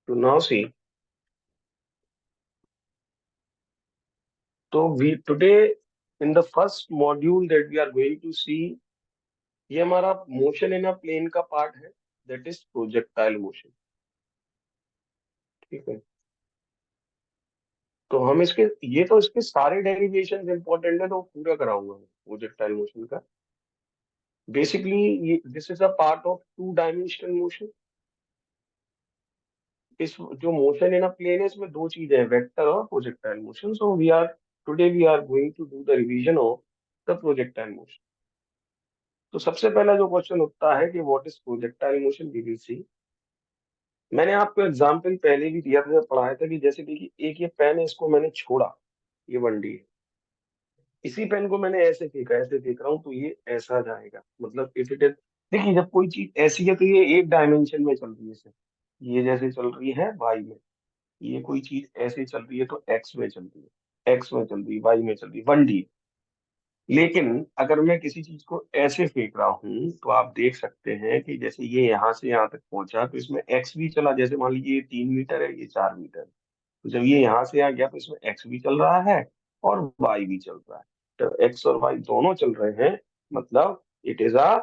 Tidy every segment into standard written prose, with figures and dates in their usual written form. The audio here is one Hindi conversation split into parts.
To now see, so we today in the first module that we are going to see, ये हमारा मोशन इन अ प्लेन का पार्ट है, दैट इज प्रोजेक्टाइल मोशन। ठीक है, तो हम इसके ये तो इसके सारे डेरिवेशन इंपॉर्टेंट है, तो पूरा कराऊंगा प्रोजेक्टाइल मोशन का। बेसिकली ये this is a part of two dimensional motion. इस जो मोशन इन अ प्लेन है इसमें दो चीजें हैं, वेक्टर और projectile motion. So we are today we are going to do the revision of the projectile motion. तो सबसे पहला जो क्वेश्चन उठता है कि what is projectile motion, we will see. मैंने आपको एग्जांपल पहले भी दिया था, पढ़ाया था कि जैसे देखिए एक ये पेन है, इसको मैंने छोड़ा, ये 1D है। इसी पेन को मैंने ऐसे फेंका, ऐसे फेंक रहा हूँ, तो ये ऐसा जाएगा। मतलब इफ इट इज, देखिए जब कोई चीज ऐसी है तो ये एक डायमेंशन में चल रही है, सर ये जैसे चल रही है वाई में, ये कोई चीज ऐसे चल रही है तो एक्स में चल रही है, एक्स में चल रही है, वाई में चल रही है, 1D। लेकिन अगर मैं किसी चीज को ऐसे फेंक रहा हूं तो आप देख सकते हैं कि जैसे ये यहाँ से यहाँ तक पहुंचा तो इसमें एक्स भी चला। जैसे मान लीजिए ये 3 मीटर है, ये 4 मीटर है, तो जब ये यहाँ से यहाँ गया तो इसमें एक्स भी चल रहा है और वाई भी चल रहा है। तो एक्स और वाई दोनों चल रहे हैं, मतलब it is a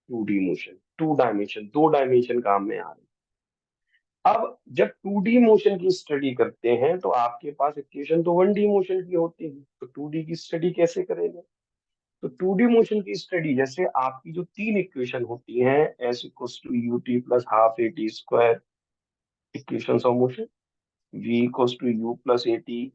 2D motion, two dimension, दो डायमेंशन काम में आ रहे हैं। अब जब 2D मोशन की स्टडी करते हैं तो आपके पास इक्वेशन तो 1D मोशन की होती है, तो 2D की स्टडी कैसे करेंगे? तो 2D मोशन की स्टडी, जैसे आपकी जो तीन इक्वेशन होती हैं, S equals to U T plus half A T square, equation of motion, V equals to U plus A T,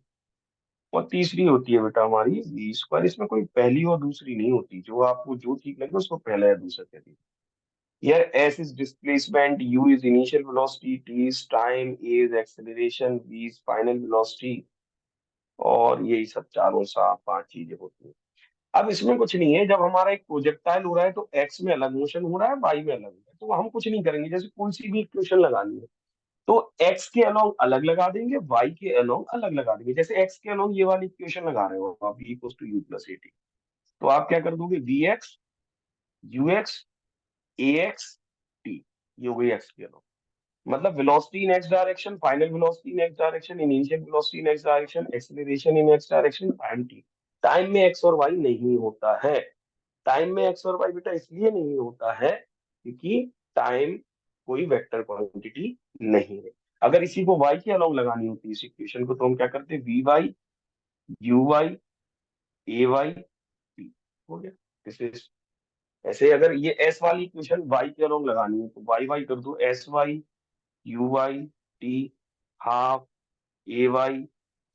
और तीसरी होती है बेटा हमारी वी स्क्वायर। इसमें कोई पहली और दूसरी नहीं होती, जो आपको जो ठीक लगे उसको पहला या दूसरा कह दीजिए। यार S is displacement, U is initial velocity, T is time, A is acceleration, V is final velocity, और यही सब चारों सा पांच चीजें होती हैं। अब इसमें कुछ नहीं है, जब हमारा एक प्रोजेक्टाइल हो रहा है तो एक्स में अलग मोशन हो रहा है, वाई में अलग हो रहा है, तो हम कुछ नहीं करेंगे। जैसे कोई सी भी इक्वेशन लगानी है तो एक्स के अलोंग अलग लगा देंगे, वाई के अलोंग अलग लगा देंगे। जैसे एक्स के अलोंग ये वाली इक्वेशन लगा रहे हो आप, V equals to U plus A T, तो आप क्या कर दोगे, V X, U X, A X, T, ये हो गई एक्स के अलोंग। मतलब velocity in X direction, final velocity in X direction, initial velocity in X direction, acceleration in X direction, time T. Time में एक्स और वाई नहीं होता है। टाइम में एक्स और वाई बेटा इसलिए नहीं होता है क्योंकि टाइम कोई वेक्टर क्वांटिटी नहीं है। अगर इसी को वाई के अलोंग लगानी होती है इस इक्वेशन को, तो हम क्या करते, V Y, U Y, A Y, T, हो गया। दिस इज, ऐसे अगर ये एस वाली इक्वेशन वाई के अलोंग लगानी है तो वाई वाई कर दो, S Y, U Y, T, half A Y,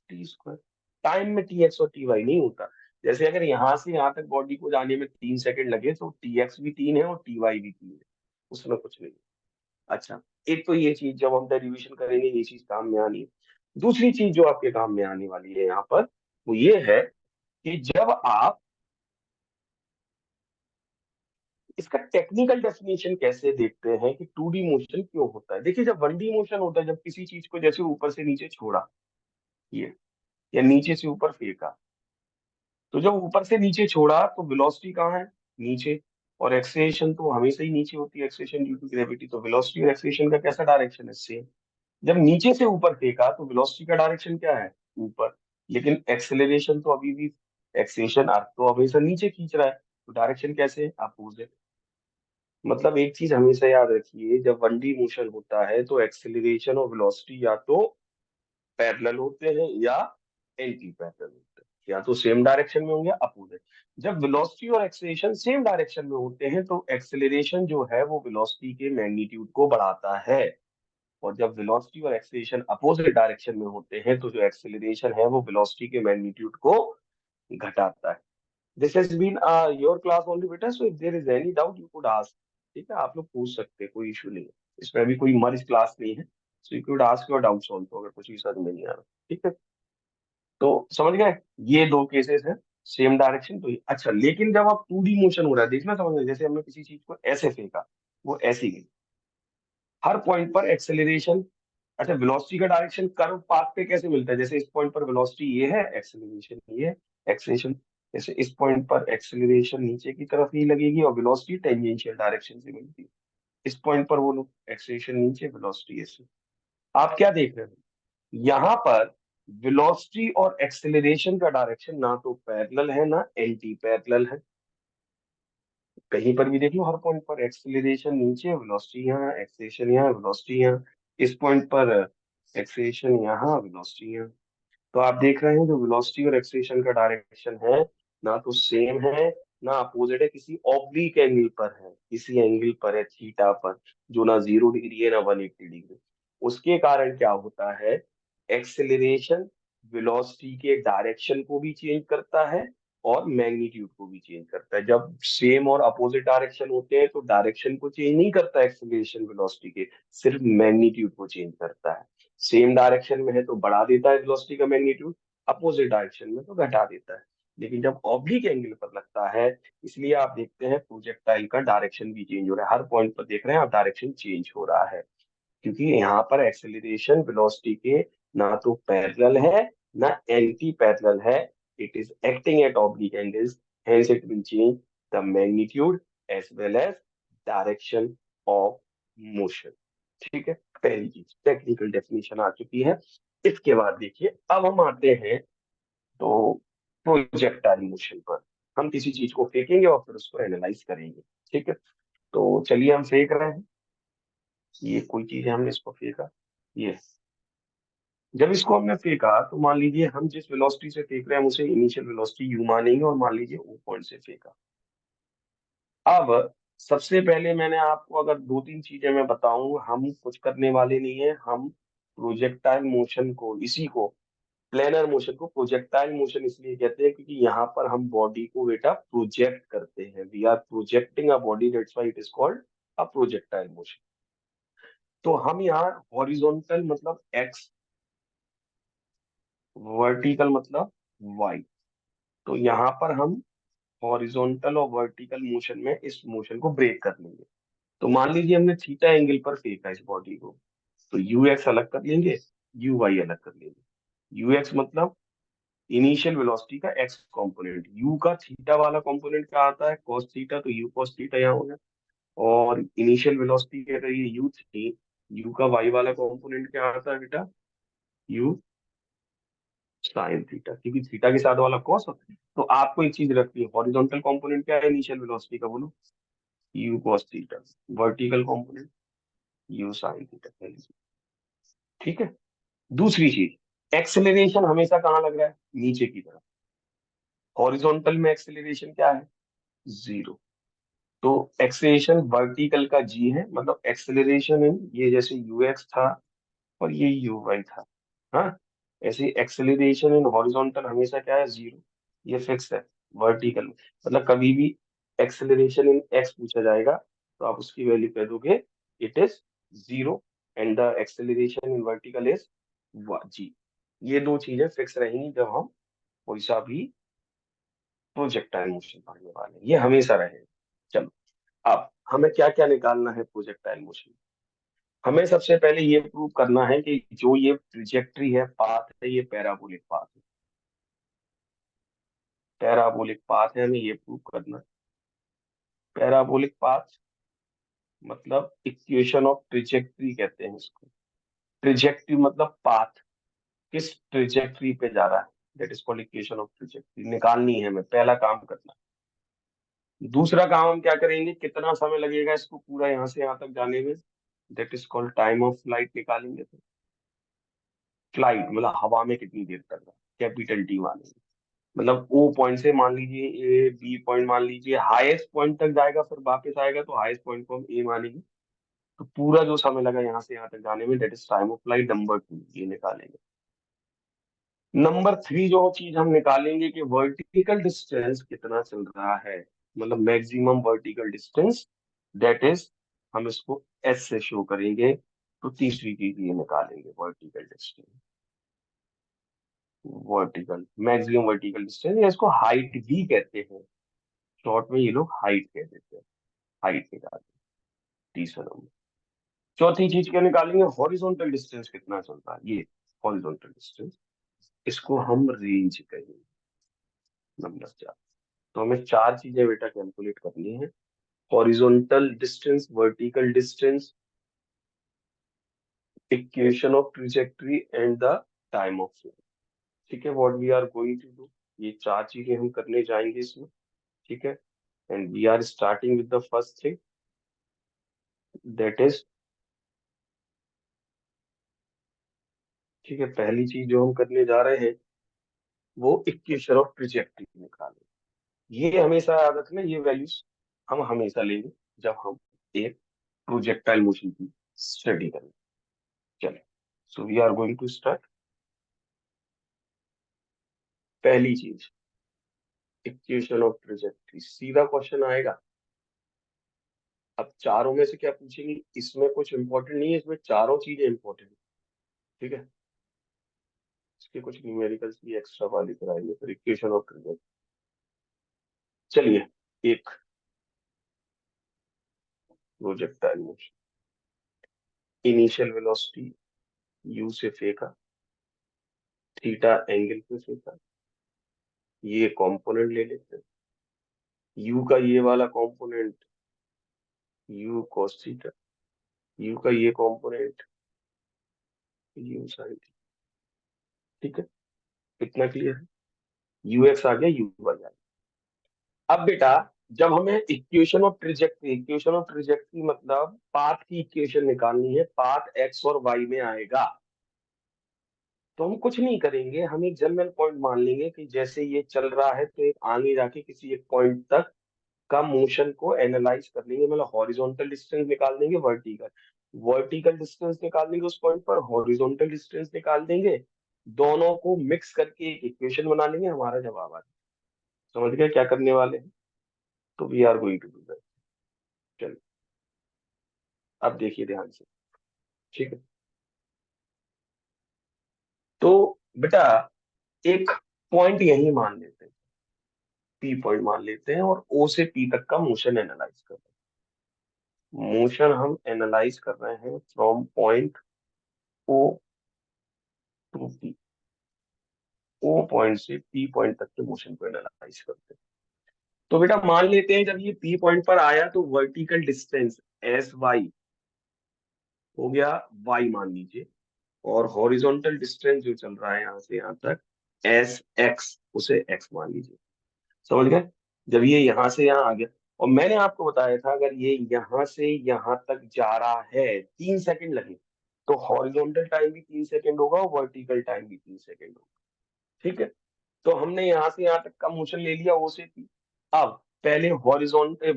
T square. Time में टी एक्स और टी वाई नहीं होता। जैसे अगर यहाँ से यहाँ तक बॉडी को जाने में 3 सेकंड लगे तो टी एक्स भी 3 है और टी वाई भी 3 है, उसमें कुछ नहीं। अच्छा, एक तो ये चीज जब हम डेरिवेशन करेंगे ये चीज काम में आनी है। दूसरी चीज जो आपके काम में आने वाली है यहाँ पर, वो ये है कि जब आप इसका टेक्निकल डेफिनेशन कैसे देखते हैं कि 2D मोशन क्यों होता है। देखिए जब 1D मोशन होता है, जब किसी चीज को जैसे ऊपर से नीचे छोड़ा, ये, या नीचे से ऊपर फेंका, तो जब ऊपर से नीचे छोड़ा तो वेलोसिटी कहाँ है, नीचे, और एक्सेलरेशन तो हमेशा ही नीचे होती है, एक्सेलरेशन ड्यू टू ग्रेविटी। तो वेलोसिटी और एक्सेलरेशन का कैसा डायरेक्शन है, सेम। जब नीचे से ऊपर फेंका तो वेलोसिटी का डायरेक्शन क्या है, ऊपर, लेकिन एक्सेलरेशन तो अभी भी, एक्सेलरेशन अर्थ तो हमेशा नीचे खींच रहा है, तो डायरेक्शन कैसे है, अपोजिट। मतलब एक चीज हमेशा याद रखिए, जब 1D मोशन होता है तो एक्सेलरेशन और वेलोसिटी या तो पैरेलल होते हैं या एंटी पैरेलल होते हैं, या तो सेम डायरेक्शन में होंगे अपोजिट। जब वेलोसिटी और एक्सेलरेशन सेम डायरेक्शन में होते हैं तो एक्सेलरेशन जो है वो वेलोसिटी के मैग्नीट्यूड को बढ़ाता है, और जब वेलोसिटी और एक्सेलरेशन अपोजिट डायरेक्शन में होते हैं तो जो एक्सेलरेशन है वो वेलोसिटी के मैग्नीट्यूड को घटाता है। This has been your class only बेटा, so if there is any doubt you could ask. ठीक है, आप लोग पूछ सकते हैं, कोई इशू नहीं है, इसमें अभी कोई मर्ज क्लास नहीं है। So you could ask your doubts also अगर कुछ भी समझ में नहीं आ रहा। ठीक है, तो समझ गए, ये दो केसेस हैं, सेम डायरेक्शन तो अच्छा। लेकिन जब आप 2D मोशन हो रहा है, देखना समझ में, जैसे हमने किसी चीज को ऐसे फेंका, वो ऐसी गई, हर पॉइंट पर एक्सेलरेशन। अच्छा, वेलोसिटी का डायरेक्शन कर्व पाथ पे कैसे मिलता है, जैसे इस पॉइंट पर वेलोसिटी ये है, एक्सेलरेशन ये है, एक्सेलरेशन, जैसे इस पॉइंट पर एक्सेलरेशन नीचे की तरफ ही लगेगी और वेलोसिटी टेंजेंशियल डायरेक्शन से मिलती है। इस पॉइंट पर वो लोग, एक्सेलरेशन नीचे, वेलोसिटी ऐसे। आप क्या देख रहे हो यहाँ पर, वेलोसिटी और एक्सेलरेशन का डायरेक्शन ना तो पैरेलल है ना एंटी पैरेलल है। कहीं पर भी देख लो, हर पॉइंट पर एक्सेलरेशन नीचे, वेलोसिटी यहाँ, एक्सेलरेशन यहाँ, वेलोसिटी यहाँ। इस पॉइंट पर एक्सेलरेशन यहाँ, वेलोसिटी यहाँ। तो आप देख रहे हैं जो वेलोसिटी और एक्सेलरेशन का डायरेक्शन है, ना तो सेम है ना अपोजिट है, किसी ऑब्लिक एंगल पर है, किसी एंगल पर है, थीटा पर, जो ना 0 डिग्री है ना 180 डिग्री। उसके कारण क्या होता है, एक्सेलरेशन वेलोसिटी के डायरेक्शन को भी चेंज करता है और मैग्नीट्यूड को भी चेंज करता है। जब सेम और अपोजिट डायरेक्शन होते हैं तो डायरेक्शन को चेंज नहीं करता एक्सेलरेशन वेलोसिटी के, सिर्फ मैग्नीट्यूड को चेंज करता है। सेम डायरेक्शन में है तो बढ़ा देता है वेलोसिटी का मैग्नीट्यूड, अपोजिट डायरेक्शन में तो घटा देता है। लेकिन जब ऑब्लिक एंगल पर लगता है, इसलिए आप देखते हैं प्रोजेक्टाइल का डायरेक्शन भी चेंज हो रहा है। हर पॉइंट पर देख रहे हैं आप, डायरेक्शन चेंज हो रहा है, क्योंकि यहाँ पर एक्सेलरेशन वेलोसिटी के ना तो पैरेलल है ना एंटी पैरेलल है, it is acting at oblique angles, hence it will change the magnitude as well as direction of motion. ठीक है, पहली चीज टेक्निकल डेफिनेशन आ चुकी है। इसके बाद देखिए, अब हम आते हैं तो प्रोजेक्टाइल मोशन पर। हम किसी चीज को फेंकेंगे और फिर उसको एनालाइज करेंगे। ठीक है, तो चलिए हम फेंक रहे हैं, ये कोई चीज है, हमने इसको फेंका। ये जब इसको हमने फेंका तो मान लीजिए हम जिस वेलोसिटी से फेंक रहे हैं हम उसे इनिशियल वेलोसिटी यू मानेंगे, और मान लीजिए ओ पॉइंट से फेंका। अब सबसे पहले मैंने आपको अगर दो तीन चीजें मैं बताऊं, हम कुछ करने वाले नहीं है, हम प्रोजेक्टाइल मोशन को, इसी को प्लेनर मोशन को प्रोजेक्टाइल मोशन इसलिए कहते हैं क्योंकि यहाँ पर हम बॉडी को बेटा प्रोजेक्ट करते हैं, we are projecting a body, that's why it is called a projectile motion. तो हम यहाँ हॉरिजॉन्टल मतलब एक्स, वर्टिकल मतलब वाई, तो यहाँ पर हम हॉरिजॉन्टल और वर्टिकल मोशन में इस मोशन को ब्रेक कर लेंगे। तो मान लीजिए हमने थीटा एंगल पर फेंका इस बॉडी को, तो यू एक्स अलग कर लेंगे, यू वाई अलग कर लेंगे। यू एक्स मतलब इनिशियल वेलोसिटी का एक्स कंपोनेंट, यू का थीटा वाला कंपोनेंट क्या आता है, cos थीटा, तो यू cos थीटा यहाँ हो गया। और इनिशियल वेलोसिटी कह रही है यू थी, यू का वाई वाला कंपोनेंट क्या आता है बेटा, यू साइन थीटा, क्योंकि थीटा के साथ वाला cos होता है। तो आपको एक चीज रखनी है, हॉरिजॉन्टल कंपोनेंट क्या है इनिशियल वेलोसिटी का, बोलो, you cos theta. Vertical component you sine theta. ठीक है, दूसरी चीज, एक्सेलरेशन हमेशा कहाँ लग रहा है, नीचे की तरफ। हॉरिजॉन्टल में एक्सेलरेशन क्या है, जीरो। तो एक्सेलरेशन वर्टिकल का जी है, मतलब एक्सेलरेशन इन, ये जैसे यू एक्स था और ये यू वाई था, हाँ, ऐसे एक्सेलरेशन इन हॉरिजॉन्टल हमेशा क्या है, जीरो। ये फिक्स है। वर्टिकल में मतलब कभी भी एक्सेलरेशन इन एक्स पूछा जाएगा तो आप उसकी वैल्यू कह दोगे it is zero, and the acceleration in vertical is G. ये दो चीजें फिक्स रहेंगी जब हम कोई सा भी प्रोजेक्टाइल मोशन पढ़ने वाले हैं, ये हमेशा रहेगा। चलो, अब हमें क्या क्या निकालना है प्रोजेक्टाइल मोशन। हमें सबसे पहले ये प्रूव करना है कि जो ये ट्रिजेक्टरी है, पाथ है, ये पैराबोलिक पाथ है। पैराबोलिक पाथ है, हमें ये प्रूव करना है। पैराबोलिक पाथ मतलब इक्वेशन ऑफ ट्रिजेक्टरी कहते हैं इसको। ट्रिजेक्टरी मतलब पाथ, किस ट्रिजेक्टरी पे जा रहा है, that is called equation of trajectory. निकालनी है, हमें पहला काम करना है। दूसरा काम हम क्या करेंगे, कितना समय लगेगा इसको पूरा यहाँ से यहाँ तक जाने में, that is called time of flight निकालेंगे। तो फ्लाइट मतलब हवा में कितनी देर तक, कैपिटल टी मानेंगे। मतलब ओ पॉइंट से मान लीजिए ए बी पॉइंट मान लीजिए, हाईएस्ट पॉइंट तक जाएगा फिर वापस आएगा, तो हाईएस्ट पॉइंट को हम ए मानेंगे। तो पूरा जो समय लगा यहाँ से यहाँ तक जाने में, that is time of flight. Number two ये निकालेंगे। नंबर थ्री जो चीज हम निकालेंगे कि वर्टिकल डिस्टेंस कितना चल रहा है, मतलब maximum vertical distance, that is हम इसको एस से शो करेंगे। तो तीसरी चीज ये निकालेंगे, vertical distance, vertical maximum vertical distance, या इसको हाइट भी कहते हैं, शॉर्ट में ये लोग हाइट कह देते हैं। हाइट निकालेंगे तीसरा नंबर। चौथी चीज क्या निकालेंगे, हॉरिजॉन्टल डिस्टेंस कितना चल रहा है, ये हॉरिजॉन्टल डिस्टेंस, इसको हम रेंज कहेंगे, नंबर चार। तो हमें चार चीजें बेटा कैलकुलेट करनी है। Horizontal distance, vertical distance, equation of trajectory and the time of flight. ठीक है, what we are going to do, ये चार चीजें हम करने जाएंगे इसमें। ठीक है, and we are starting with the first thing, that is, ठीक है, पहली चीज जो हम करने जा रहे हैं वो इक्वेशन ऑफ ट्रिजेक्टरी निकालें। ये हमेशा याद रखना, ये वैल्यूज हम हमेशा लेंगे जब हम एक प्रोजेक्टाइल मोशन की स्टडी करें। चलिए, so we are going to start. पहली चीज, इक्वेशन ऑफ ट्रिजेक्टरी, सीधा क्वेश्चन आएगा। अब चारों में से क्या पूछेंगे, इसमें कुछ इंपॉर्टेंट नहीं है, इसमें चारों चीजें इंपॉर्टेंट है। ठीक है, इसके कुछ न्यूमेरिकल्स भी एक्स्ट्रा वाले कराएंगे फिर इक्वेशन ऑफ ट्रिजेक्टरी। चलिए, एक projectile motion, initial velocity you से फेंका, थीटा एंगल पे फेंका, ये कंपोनेंट ले लेते हैं, यू का ये वाला component you cos theta, you का ये कंपोनेंट यू sin थीटा। ठीक है, इतना क्लियर है, यू एक्स आ गया, यू वाई आ गया। अब बेटा, जब हमें equation of trajectory, equation of trajectory मतलब पाथ की इक्वेशन निकालनी है, पाथ एक्स और वाई में आएगा, तो हम कुछ नहीं करेंगे, हम एक जनरल पॉइंट मान लेंगे कि जैसे ये चल रहा है तो एक आगे जाके किसी एक पॉइंट तक का मोशन को एनालाइज कर लेंगे, मतलब हॉरिजॉन्टल डिस्टेंस निकाल देंगे, वर्टिकल वर्टिकल डिस्टेंस निकाल देंगे उस पॉइंट पर, हॉरिजॉन्टल डिस्टेंस निकाल देंगे, दोनों को मिक्स करके एक इक्वेशन बना लेंगे, हमारा जवाब आ जाएगा। समझ गए क्या करने वाले हैं? तो we are going to do that. चलिए, अब देखिए ध्यान से। ठीक है, तो बेटा एक पॉइंट यही मान लेते हैं, पी पॉइंट मान लेते हैं, और ओ से पी तक का मोशन एनालाइज कर रहे हैं। मोशन हम एनालाइज कर रहे हैं from point O to P, O point से पी पॉइंट तक के मोशन को एनालाइज करते हैं। तो बेटा मान लेते हैं जब ये पी पॉइंट पर आया तो वर्टिकल डिस्टेंस एस वाई हो गया, वाई मान लीजिए, और हॉरिजॉन्टल डिस्टेंस जो चल रहा है यहाँ से यहाँ तक एस एक्स, उसे एक्स मान लीजिए। समझ गए? जब ये यहाँ से यहाँ आ गया, और मैंने आपको बताया था अगर ये यहाँ से यहाँ तक जा रहा है 3 सेकंड लगे, तो हॉरिजॉन्टल टाइम भी 3 सेकंड होगा और वर्टिकल टाइम भी 3 सेकंड होगा। ठीक है, तो हमने यहाँ से यहाँ तक का मोशन ले लिया ओ से पी। अब पहले हॉरिजॉन्टल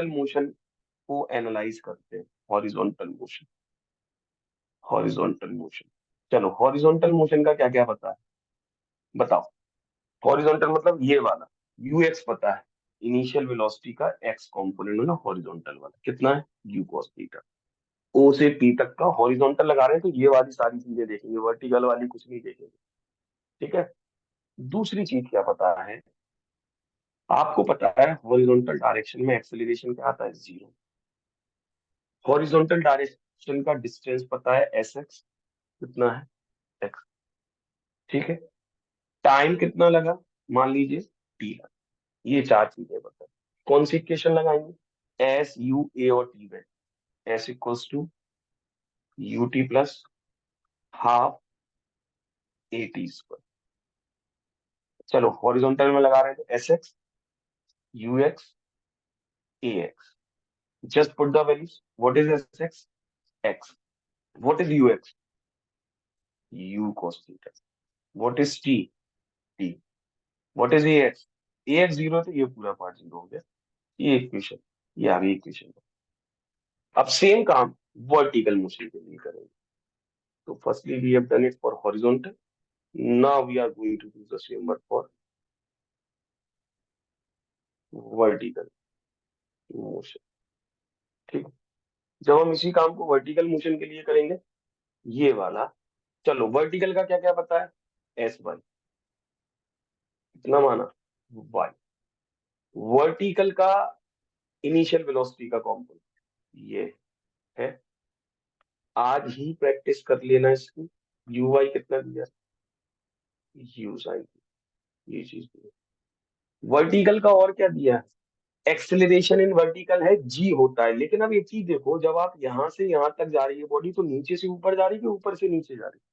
मोशन को एनालाइज करते हैं, हॉरिजॉन्टल मोशन, हॉरिजॉन्टल मोशन। चलो, हॉरिजॉन्टल मोशन का क्या क्या पता है बताओ? हॉरिजॉन्टल मतलब ये वाला, यू एक्स पता है, इनिशियल वेलोसिटी का एक्स कंपोनेंट है ना, हॉरिजॉन्टल वाला कितना है, यू cos थीटा। ओ से पी तक का हॉरिजॉन्टल लगा रहे हैं तो ये वाली सारी चीजें देखेंगे, वर्टिकल वाली कुछ नहीं देखेंगे। ठीक है, दूसरी चीज क्या पता है आपको? पता है हॉरिजॉन्टल डायरेक्शन में एक्सेलरेशन क्या आता है, 0। हॉरिजॉन्टल डायरेक्शन का डिस्टेंस पता है एस एक्स, कितना है, एक्स। ठीक है, टाइम कितना लगा, मान लीजिए टी लगा। ये चार चीजें पता है, कौन सी इक्वेशन लगाएंगे, एस यू ए और टी में, S equals to U T plus half A T square. चलो, हॉरिजॉन्टल में लगा रहे हैं तो S X, U X, A X. Just put the values, what is S X, X, what is U X, U cos theta, what is T, T, what is A X, A X 0 तो ये पूरा पार्ट 0 हो गया। ये इक्वेशन, ये आ गई इक्वेशन। अब सेम काम वर्टिकल मोशन के लिए करेंगे। तो firstly we have done it for horizontal, now we are going to do the same but for vertical motion. ठीक, जब हम इसी काम को वर्टिकल मोशन के लिए करेंगे, ये वाला, चलो वर्टिकल का क्या क्या पता है, एस वाई, कितना माना, वाई। वर्टिकल का इनिशियल वेलोसिटी का कॉम्पोनेंट ये है, आज ही प्रैक्टिस कर लेना इसकी। यू वाई कितना दिया, यू साइन, ये चीज दी। वर्टिकल का और क्या दिया है, एक्सेलरेशन इन वर्टिकल है जी होता है, लेकिन अब एक चीज देखो, जब आप यहाँ से यहाँ तक जा रही है बॉडी, तो नीचे से ऊपर जा रही है कि ऊपर से नीचे जा रही है?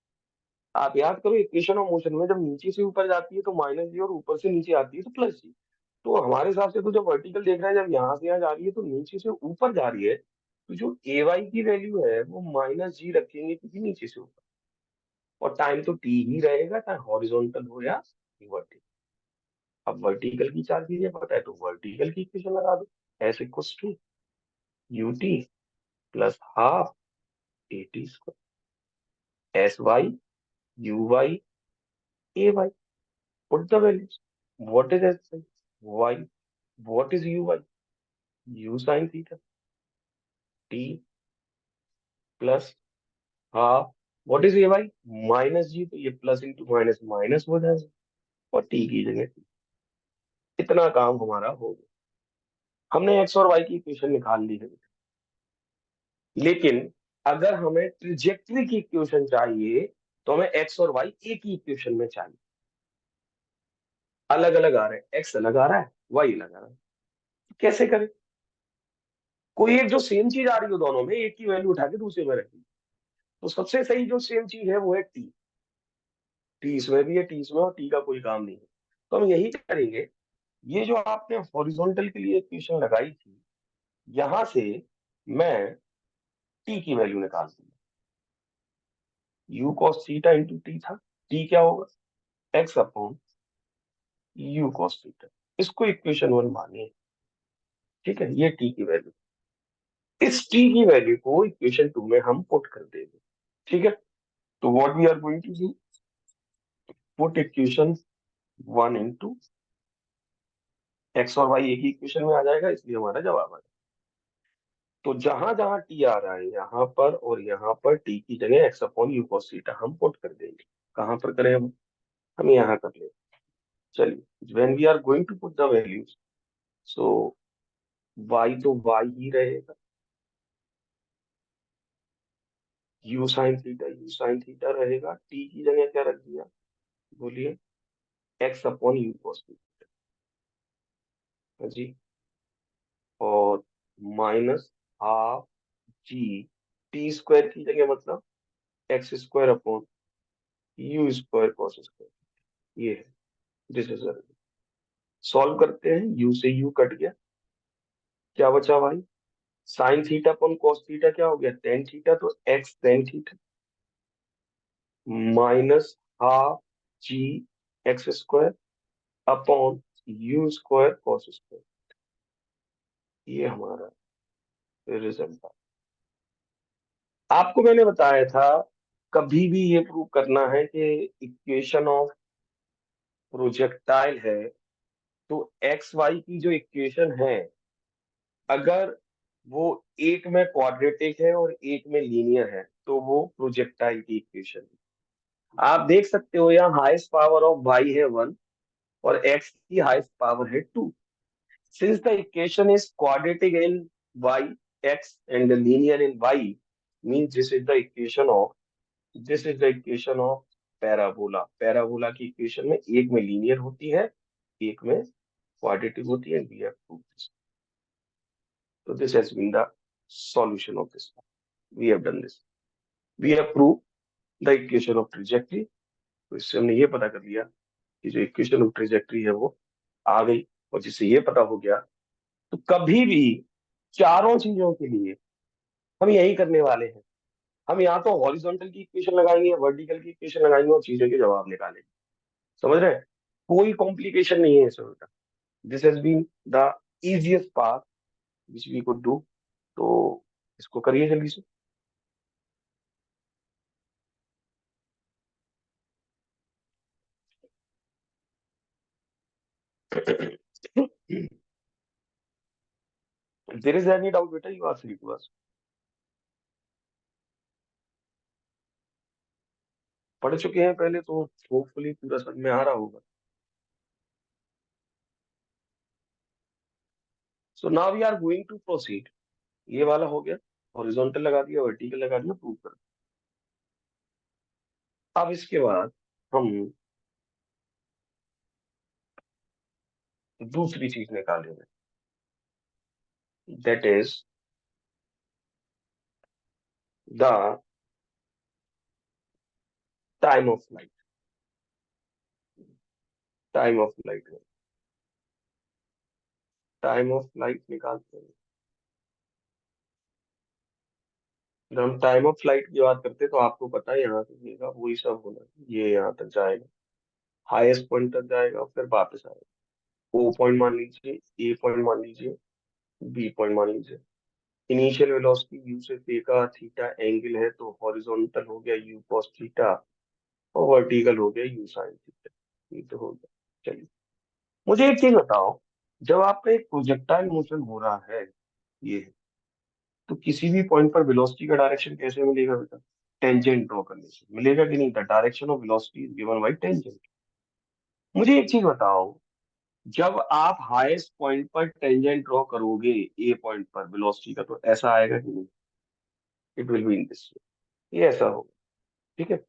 आप याद करो, इक्वेशन ऑफ मोशन में जब नीचे से ऊपर जाती है तो माइनस जी, और ऊपर से नीचे आती है तो प्लस जी। तो हमारे हिसाब से तो जब वर्टिकल देख रहे हैं, जब यहाँ से यहाँ जा रही है तो नीचे से ऊपर जा रही है, तो जो ए वाई की वैल्यू है वो माइनस जी रखेंगे, क्योंकि नीचे से ऊपर। और टाइम तो टी ही रहेगा, चाहे हॉरिजॉन्टल हो या वर्टिकल। अब वर्टिकल की चार चीजें पता है, तो वर्टिकल की इक्वेशन लगा दो। S equals to U T plus half A T square, S Y U Y A Y. Put the values. What is S Y, what is U Y? U sine theta, T plus half, what is A Y? Minus G, तो ये प्लस इंटू माइनस माइनस हो जाएगा, और टी की जगह टी। इतना काम हमारा हो गया। हमने एक्स और वाई की इक्वेशन निकाल ली है। लेकिन अगर हमें ट्रिजेक्टरी की इक्वेशन चाहिए, तो हमें एक्स और वाई एक ही इक्वेशन में चाहिए। अलग अलग आ रहे हैं, एक्स अलग आ रहा है, वाई अलग आ रहा है। कैसे करें? कोई एक जो सेम चीज आ रही हो दोनों में, एक की वैल्यू उठा के दूसरे में रखी। तो सबसे सही जो सेम चीज है वो है टी। टी इसमें भी है, टी इसमें, और टी का कोई काम नहीं है। तो हम यही करेंगे। ये जो आपने हॉरिजॉन्टल के लिए इक्वेशन लगाई थी, यहां से मैं टी की वैल्यू निकाल दूंगा। You cos theta into T था, टी क्या होगा? X upon U cos theta. इसको इक्वेशन वन मानिए। ठीक है, ये टी की वैल्यू। इस टी की वैल्यू को इक्वेशन टू में हम पुट कर देंगे। ठीक है, तो what we are going to do, put equation one into X और वाई, एक ही इक्वेशन में आ जाएगा, इसलिए हमारा जवाब आ जाएगा। तो जहां जहां टी आ रहा है, यहाँ पर और यहाँ पर टी की जगह x upon U cos theta हम पुट कर देंगे। कहां पर करें हम यहाँ कर लेंगे। चलिए, when we are going to put the values, so Y तो वाई ही रहेगा, यू साइन थीटा रहेगा, टी की जगह क्या रख दिया, बोलिए? X upon U cos theta जी, और minus half G, T square की जगह मतलब X square upon U square cos square. ये है, दिस इज, सॉल्व करते हैं। यू से यू कट गया, क्या बचा भाई? Sine theta upon cos theta क्या हो गया? टेन थीटा, तो X tan theta minus half G X square upon U square cos square. ये हमारा रिजल्ट था। आपको मैंने बताया था, कभी भी ये प्रूव करना है कि इक्वेशन ऑफ प्रोजेक्टाइल है, तो एक्स वाई की जो इक्वेशन है, अगर वो एक में क्वाड्रेटिक है और एक में लीनियर है, तो वो प्रोजेक्टाइल की इक्वेशन है। आप देख सकते हो, यहाँ हाईएस्ट पावर ऑफ वाई है वन, और एक्स की हाईएस्ट पावर है two. Since the equation is quadratic in Y X and linear in Y, means this is the equation of parabola. Parabola की इक्वेशन में एक में लीनियर होती है, एक में क्वाड्रेटिक होती है। We have proved this. तो this has been the solution of this. We have done this, we have proved the equation of trajectory. तो इससे हमने ये पता कर लिया कि जो इक्वेशन ऑफ ट्रेजेक्टरी है वो आ गई। और जिससे ये पता हो गया, तो कभी भी चारों चीजों के लिए हम यही करने वाले हैं। हम यहाँ तो हॉरिजॉन्टल की इक्वेशन लगाएंगे, वर्टिकल की इक्वेशन लगाएंगे, और चीजों के जवाब निकालेंगे। समझ रहे हैं? कोई कॉम्प्लिकेशन नहीं है इसमें बेटा। This has been the easiest path which we could do. तो इसको करिए जल्दी से। देयर इज एनी डाउट बेटा, you are free to ask. पढ़ चुके हैं पहले, तो होपफुली पूरा समझ में आ रहा होगा। So now we are going to proceed. ये वाला हो गया, हॉरिजॉन्टल लगा दिया, वर्टिकल लगा दिया, प्रूव कर। अब इसके बाद हम दूसरी चीज निकालेंगे। That is the time of flight. Time of flight, time of flight निकालते हैं। जब हम टाइम ऑफ फ्लाइट की बात करते हैं तो आपको पता है यहाँ से लेगा वही सब होना है। ये यहाँ तक जाएगा, हाईएस्ट पॉइंट तक जाएगा, फिर वापस आएगा। ओ पॉइंट मान लीजिए, ए पॉइंट मान लीजिए, बी पॉइंट मान लीजिए। इनिशियल वेलोसिटी यू से पे का थीटा एंगल है, तो हॉरिजॉन्टल हो गया यू कॉस थीटा, और वर्टिकल हो गया यू साइन थीटा। ये तो हो गया। चलिए, मुझे एक चीज बताओ, जब आपका एक प्रोजेक्टाइल मोशन हो रहा है, ये है, तो किसी भी पॉइंट पर वेलोसिटी का डायरेक्शन कैसे मिलेगा बेटा? टेंजेंट ड्रॉ करने से मिलेगा कि नहीं? The direction of velocity is given by tangent. मुझे एक चीज बताओ, जब आप हाईएस्ट पॉइंट पर टेंजेंट ड्रॉ करोगे ए पॉइंट पर वेलोसिटी का, तो ऐसा आएगा कि नहीं? It will be in this way, ये ऐसा होगा। ठीक है।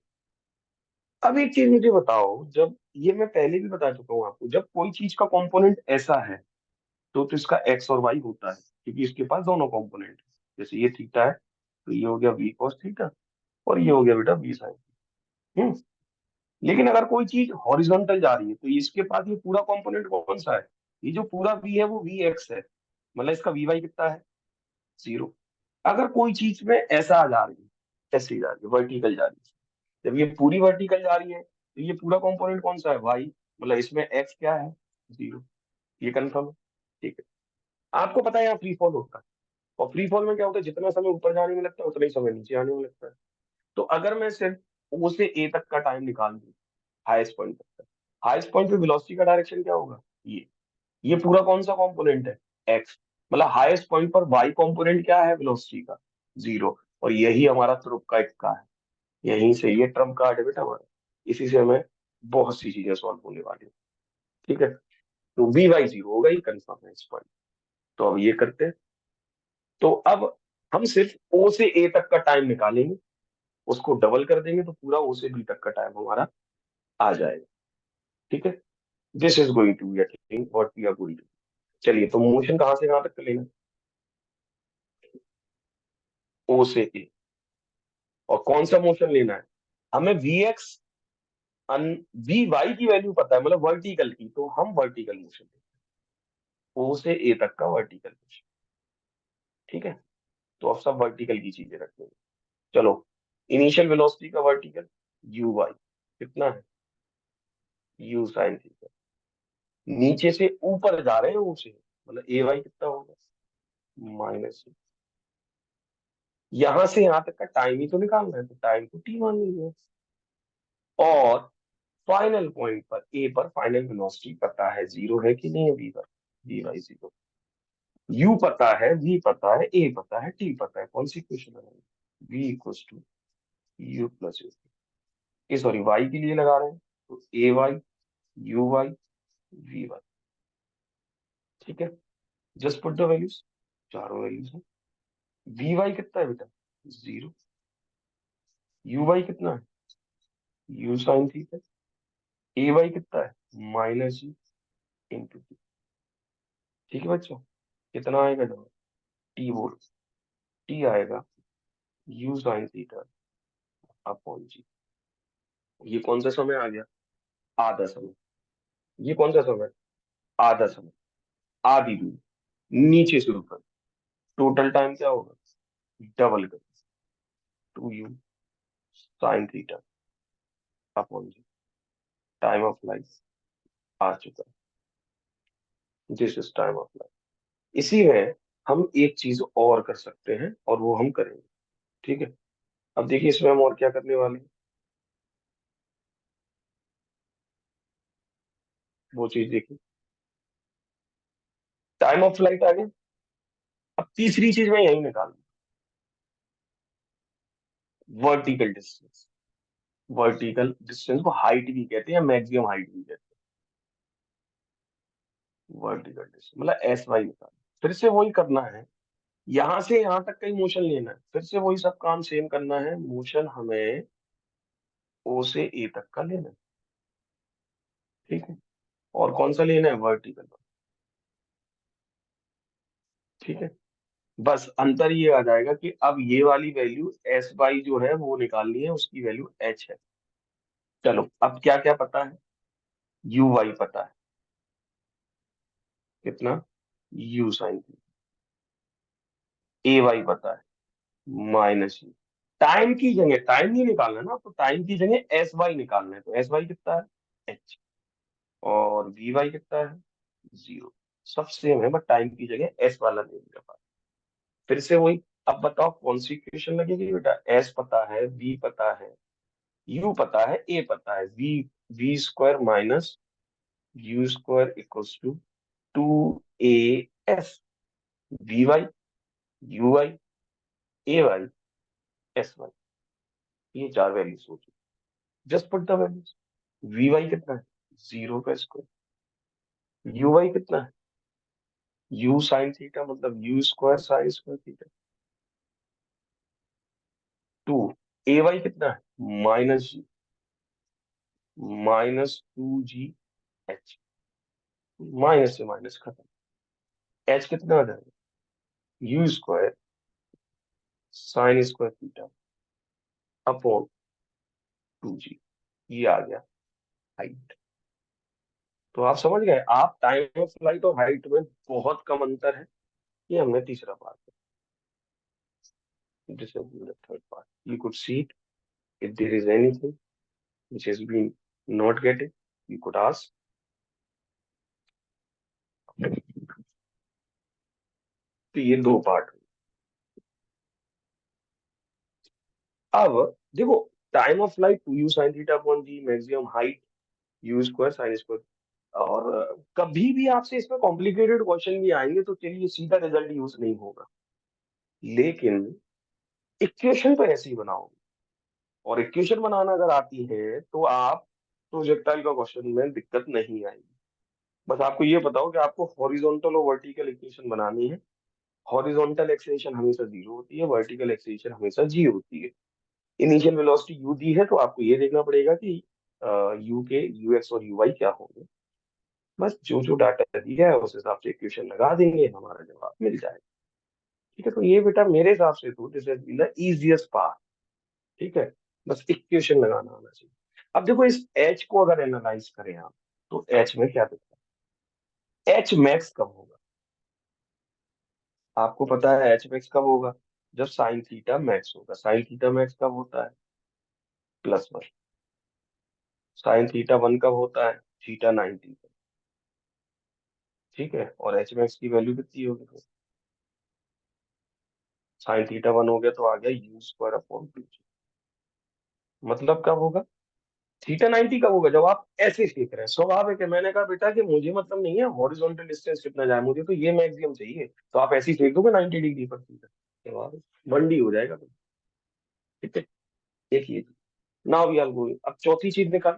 अब एक चीज मुझे बताओ, जब ये मैं पहले भी बता चुका हूँ आपको, जब कोई चीज का कंपोनेंट ऐसा है तो इसका एक्स और वाई होता है, क्योंकि इसके पास दोनों कंपोनेंट है। जैसे ये थीटा है, तो ये हो गया वी कॉस थीटा, और ये हो गया बेटा वी साइन। हम्म। लेकिन अगर कोई चीज हॉरिजॉन्टल जा रही है, तो इसके पास ये पूरा कंपोनेंट कौन सा है? ये जो पूरा वी है वो वी एक्स है, मतलब इसका वी वाई कितना है? जीरो। अगर कोई चीज में ऐसा आ जा रही है, ऐसे जा रही है, वर्टिकल जा रही है, जब ये पूरी वर्टिकल जा रही है, तो ये पूरा कंपोनेंट कौन सा है? वाई, मतलब इसमें एक्स क्या है? जीरो। ये कंफर्म है? ठीक है। आपको पता है यहाँ फ्री फॉल होता है, और फ्री फॉल में क्या होता है, जितना समय ऊपर जाने में लगता है उतना ही समय नीचे आने में लगता है। तो अगर मैं सिर्फ ओ से ए तक का टाइम निकाल दूं, हाईएस्ट पॉइंट तक का, हाईएस्ट पॉइंट पे वेलोसिटी का डायरेक्शन क्या होगा? ये पूरा कौन सा कंपोनेंट है? एक्स। मतलब हाईएस्ट पॉइंट पर वाई कंपोनेंट क्या है वेलोसिटी का? जीरो। और यही हमारा तुरुप का इक्का है, यहीं से ये ट्रम्प कार्ड है बेटा हमारा। इसी से हमें बहुत सी चीजें सॉल्व होने वाली है। ठीक है। तो वी वाई जीरो होगा, ये कंफर्म है इस पॉइंट। तो अब ये करते हैं। तो अब हम सिर्फ ओ से ए तक का टाइम निकालेंगे, उसको डबल कर देंगे, तो पूरा ओ से बी तक का टाइम हमारा आ जाएगा। ठीक है। This is going to be a thing what we are going to. चलिए, तो मोशन कहाँ से कहाँ तक का लेना? ओ से ए। और कौन सा मोशन लेना है? हमें वी एक्स वी वाई की वैल्यू पता है, मतलब वर्टिकल की, तो हम वर्टिकल मोशन, ओ से ए तक का वर्टिकल मोशन। ठीक है। तो अब सब वर्टिकल की चीजें रखेंगे। चलो, इनिशियल वेलोसिटी का वर्टिकल यू वाई कितना है? U sine theta. नीचे से ऊपर जा रहे हैं ऊ से, मतलब ए वाई कितना होगा? माइनस। यहां से यहां तक का टाइम ही तो निकालना है, तो टाइम को टी मान लीजिए। और फाइनल पॉइंट पर ए पर फाइनल वेलोसिटी पता है जीरो है कि नहीं है? वी पर वी बाई जीरो। यू पता है, वी पता है, ए पता है, टी पता है। कौन सी इक्वेशन लगाएंगे? V equals to U plus A, sorry Y के लिए लगा रहे हैं, तो A Y, U Y, V Y. ठीक है। जस्ट पुट द वैल्यूज, चारों वैल्यूज है। वी वाई कितना है बेटा? जीरो। यू वाई कितना है? U sine theta. A Y कितना है? Minus U into T. ठीक है बच्चों, कितना आएगा जवाब? टी बोलो। टी आएगा यू साइन थीटा अपॉन जी। ये कौन सा समय आ गया? आधा समय। ये कौन सा समय? आधा समय। आधी दूरी नीचे से ऊपर। टोटल टाइम क्या होगा? डबल कर, two U sine theta upon G. Time of life आ चुका है। This is time of life. इसी में हम एक चीज और कर सकते हैं, और वो हम करेंगे। ठीक है। अब देखिए, इसमें हम और क्या करने वाले हैं, वो चीज देखिए। टाइम ऑफ फ्लाइट आ गया। अब तीसरी चीज मैं यही निकाल, वर्टिकल डिस्टेंस। वर्टिकल डिस्टेंस को हाइट भी कहते हैं, मैक्सिमम हाइट भी कहते हैं। वर्टिकल डिस्टेंस मतलब एस वाई निकाल। फिर से वही करना है, यहां से यहां तक का ही मोशन लेना है, फिर से वही सब काम सेम करना है। मोशन हमें ओ से ए तक का लेना है। ठीक है। और कौन सा लेना है? वर्टिकल। ठीक है। बस अंतर ये आ जाएगा कि अब ये वाली वैल्यू एस बाई जो है वो निकालनी है, उसकी वैल्यू एच है। चलो अब क्या क्या पता है, यू वाई पता है कितना, यू साइन, ए वाई पता है माइनस यू। टाइम की जगह टाइम नहीं निकालना ना, तो टाइम की जगह एस वाई निकालना है, तो एस वाई कितना है एच, और वी वाई कितना है जीरो। सब सेम है, बट टाइम की जगह एस वाला नहीं मेरे पास। फिर से वही, अब बताओ कौन सी इक्वेशन लगेगी बेटा, एस पता है, वी पता है, यू पता है, ए पता है, V V square minus U square equals to two A S, V Y, U Y, A Y, S Y, ये चार वैल्यू सोचो, just put the values. V Y कितना है जीरो का स्क्वायर, यू वाई कितना है यू साइन थीटा, मतलब U square sine square theta, two, A Y कितना है minus two G H, minus से माइनस खत्म, एच कितना आ जाएगा U square sine square theta upon two g, ये आ गया हाइट। तो आप समझ गए, आप टाइम ऑफ फ्लाइट और हाइट में बहुत कम अंतर है। ये हमने तीसरा part, this is the third part, you could see it, if there is anything which has been not getting, you could ask। तो ये दो पार्ट। अब देखो, time of flight two U sine theta upon G, maximum height U square sine square. और कभी भी आपसे इसमें कॉम्प्लिकेटेड क्वेश्चन भी आएंगे तो चलिए सीधा रिजल्ट यूज नहीं होगा, लेकिन इक्वेशन तो ऐसे ही बनाओगे, और इक्वेशन बनाना अगर आती है तो आप प्रोजेक्टाइल का क्वेश्चन में दिक्कत नहीं आएगी। बस आपको ये बताओ कि आपको हॉरिजॉन्टल और वर्टिकल इक्वेशन बनानी है। हॉरिजॉन्टल एक्सेलेरेशन हमेशा जीरो होती है, वर्टिकल एक्सेलेरेशन हमेशा जी होती है। इनिशियल वेलोसिटी यू दी है, तो आपको ये देखना पड़ेगा कि यू के यू एक्स और यू वाई क्या होंगे। बस जो जो डाटा दिया है उस हिसाब से इक्वेशन लगा देंगे, हमारा जवाब मिल जाएगा। ठीक है, तो ये बेटा मेरे हिसाब से तो this has been the easiest part. ठीक है, बस इक्वेशन लगाना आना चाहिए। अब देखो इस एच को अगर एनालाइज करें आप, तो एच में क्या दिखता है, एच मैक्स कब होगा, आपको पता है एच मैक्स कब होगा, जब साइन थीटा मैक्स होगा। साइन थीटा मैक्स कब होता है +1, साइन थीटा वन कब होता है थीटा 90 पर। ठीक है, और एच मैक्स की वैल्यू कितनी होगी तो साइन थीटा वन हो गया तो आ गया यू स्क्वायर अपॉन टू, मतलब कब होगा थीटा 90 कब होगा, जब आप ऐसे सीख रहे हैं। स्वाभाविक है, मैंने कहा बेटा कि मुझे मतलब नहीं है हॉरिजॉन्टल डिस्टेंस कितना जाए, मुझे तो ये मैक्सिमम चाहिए, तो आप ऐसे ही सीख दोगे 90 डिग्री पर थीटा, स्वाभाविक मंडी हो जाएगा तो। ठीक है, देखिए, नाउ वी आर गोइंग, अब चौथी चीज निकाल,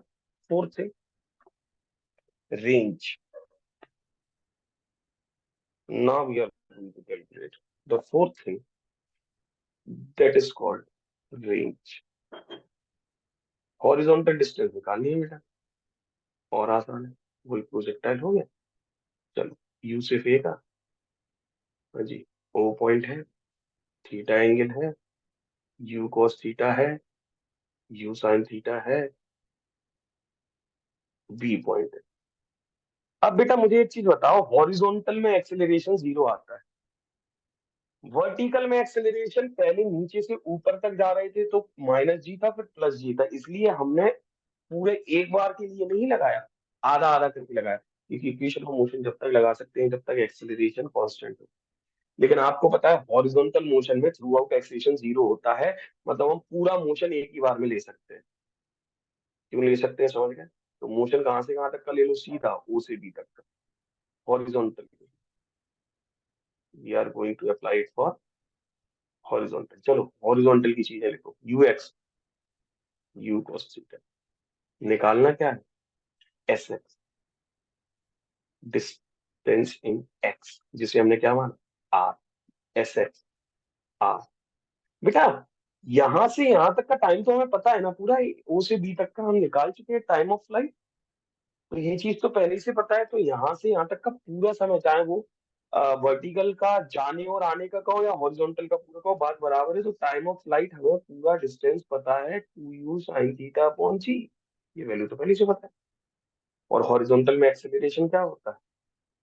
fourth thing, range. Now we are going to calculate the fourth thing, that is called range. Horizontal distance निकालनी है बेटा, और आसान है, वही प्रोजेक्टाइल हो गया। चलो, यू से फेंका, हाँ जी, ओ पॉइंट है, थीटा एंगल है, यू cos थीटा है, यू साइन थीटा है, बी पॉइंट है। अब बेटा मुझे एक चीज बताओ, हॉरिजॉन्टल में एक्सेलरेशन जीरो आता है, वर्टिकल में एक्सेलरेशन पहले नीचे से ऊपर तक जा रहे थे तो माइनस जी था, फिर प्लस जी था, इसलिए हमने पूरे एक बार के लिए नहीं लगाया, आधा आधा करके लगाया, क्योंकि इक्वेशन को मोशन जब तक लगा सकते हैं जब तक एक्सेलरेशन कांस्टेंट हो। लेकिन आपको पता है हॉरिजॉन्टल मोशन में थ्रू आउट एक्सेलरेशन जीरो होता है, मतलब हम पूरा मोशन एक ही बार में ले सकते हैं। क्यों ले सकते हैं, समझ गए, तो मोशन कहाँ से कहाँ तक का ले लो, सीधा ओ से बी तक का, horizontal. We are going to apply it for horizontal. चलो हॉरिजॉन्टल की चीजें लिखो, U X U cos theta, निकालना क्या है S X, distance in X, जिसे हमने क्या माना आर, एस एक्स आर। बेटा यहां से यहां तक का टाइम तो हमें पता है ना, पूरा ओ से बी तक का हम निकाल चुके हैं टाइम ऑफ फ्लाइट, तो ये चीज तो पहले से पता है, तो यहाँ से यहाँ तक का पूरा समय, चाहे वो वर्टिकल का जाने और आने का कहो या हॉरिजॉन्टल का पूरा कहो, बात बराबर है। तो टाइम ऑफ फ्लाइट हमें पूरा डिस्टेंस पता है, 2u sin θ/g। ये वैल्यू तो पहले से पता है। और हॉरिजॉन्टल में एक्सेलरेशन क्या होता है?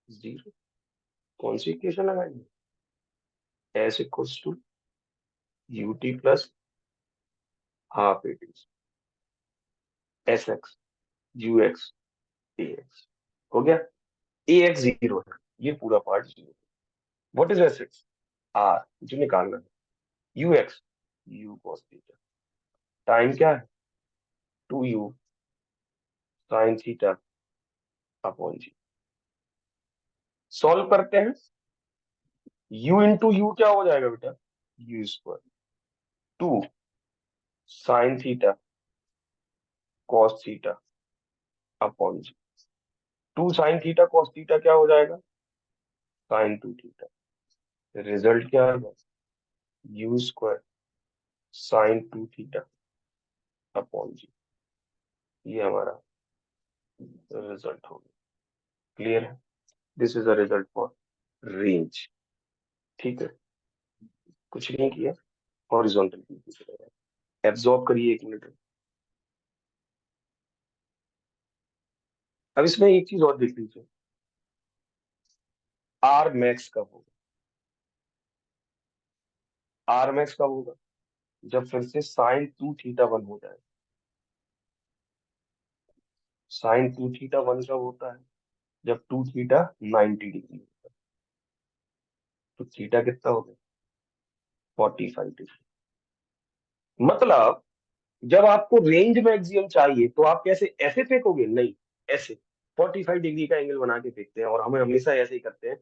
0। कौन सी इक्वेशन लगाएंगे? s = ut + sx ux ax। हो गया। ax 0 है, ये पूरा part 0। What is sx? r, जो निकालना है। ux u cos theta. Time क्या है? 2u sin θ/g। सॉल्व करते हैं। u इंटू यू क्या हो जाएगा बेटा? u²। 2 sin θ cos θ/g। 2 sin θ cos θ क्या हो जाएगा? sin 2θ। रिजल्ट क्या आएगा? u² sin 2θ/g। ये हमारा रिजल्ट होगा। क्लियर है? This is a result for range. ठीक है, कुछ नहीं किया। हॉरिजॉन्टल की एब्जॉर्ब करिए 1 मिनट। अब इसमें एक चीज और देख लीजिए, आर मैक्स कब होगा? आर मैक्स कब होगा? जब फिर से sin 2θ1 हो जाए। sin 2θ1 कब होता है? जब 2θ 90 डिग्री होता है। तो थीटा कितना हो गया? 45 डिग्री। मतलब जब आपको रेंज मैक्सिमम चाहिए तो आप कैसे, ऐसे फेंकोगे? नहीं, ऐसे 45 डिग्री का एंगल बना के फेंकते हैं। और हमें हमेशा ऐसे ही करते हैं।